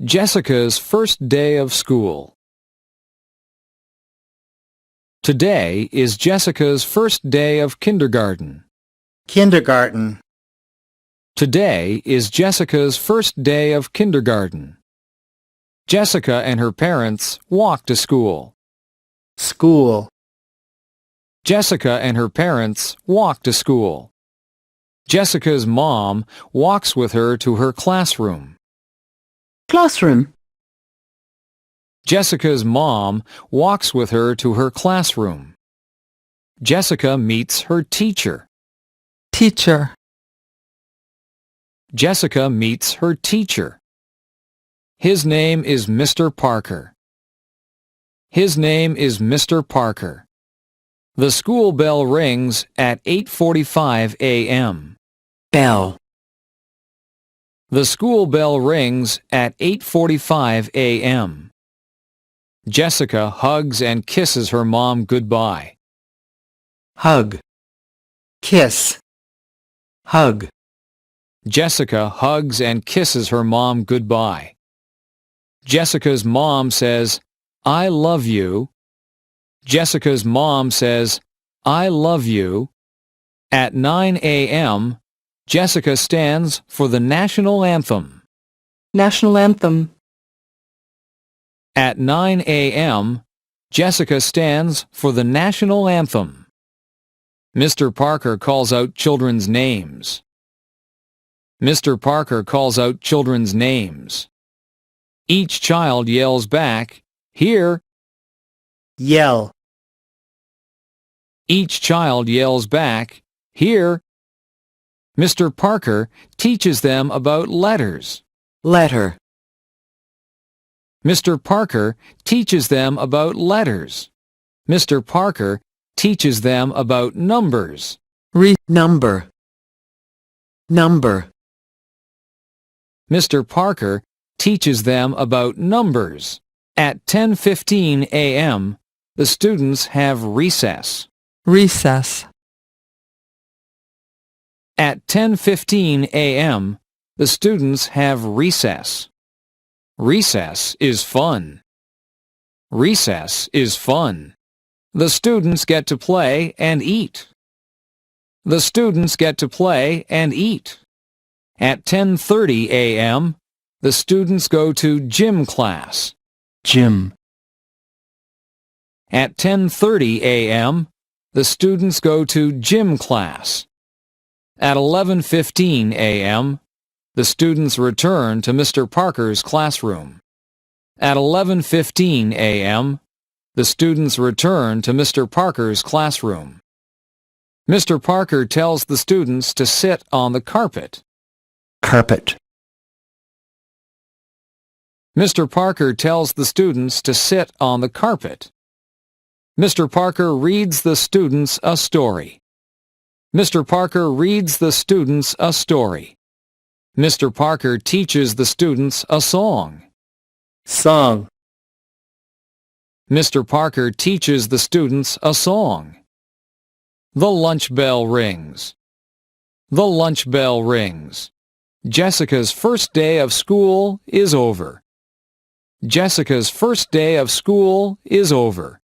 Jessica's first day of school. Today is Jessica's first day of kindergarten. Kindergarten. Today is Jessica's first day of kindergarten. Jessica and her parents walk to school. School. Jessica and her parents walk to school. Jessica's mom walks with her to her classroom. Classroom. Jessica's mom walks with her to her classroom. Jessica meets her teacher. Teacher. Jessica meets her teacher. His name is Mr. Parker. His name is Mr. Parker. The school bell rings at 8:45 a.m. Bell. The school bell rings at 8:45 a.m. Jessica hugs and kisses her mom goodbye. Hug. Kiss. Hug. Jessica hugs and kisses her mom goodbye. Jessica's mom says, "I love you." Jessica's mom says, "I love you." At 9 a.m., Jessica stands for the national anthem. National anthem. At 9 a.m., Jessica stands for the national anthem. Mr. Parker calls out children's names. Mr. Parker calls out children's names. Each child yells back, "Here!" Yell. Each child yells back, "Here!" Mr. Parker teaches them about letters. Letter. Mr. Parker teaches them about letters. Mr. Parker teaches them about numbers. Number. Number. Mr. Parker teaches them about numbers. At 10:15 a.m., the students have recess. Recess. At 10:15 a.m., the students have recess. Recess is fun. Recess is fun. The students get to play and eat. The students get to play and eat. At 10:30 a.m., the students go to gym class. Gym. At 10:30 a.m., the students go to gym class. At 11:15 a.m., the students return to Mr. Parker's classroom. At 11:15 a.m., the students return to Mr. Parker's classroom. Mr. Parker tells the students to sit on the carpet. Carpet. Mr. Parker tells the students to sit on the carpet. Mr. Parker reads the students a story. Mr. Parker reads the students a story. Mr. Parker teaches the students a song. Song. Mr. Parker teaches the students a song. The lunch bell rings. The lunch bell rings. Jessica's first day of school is over. Jessica's first day of school is over.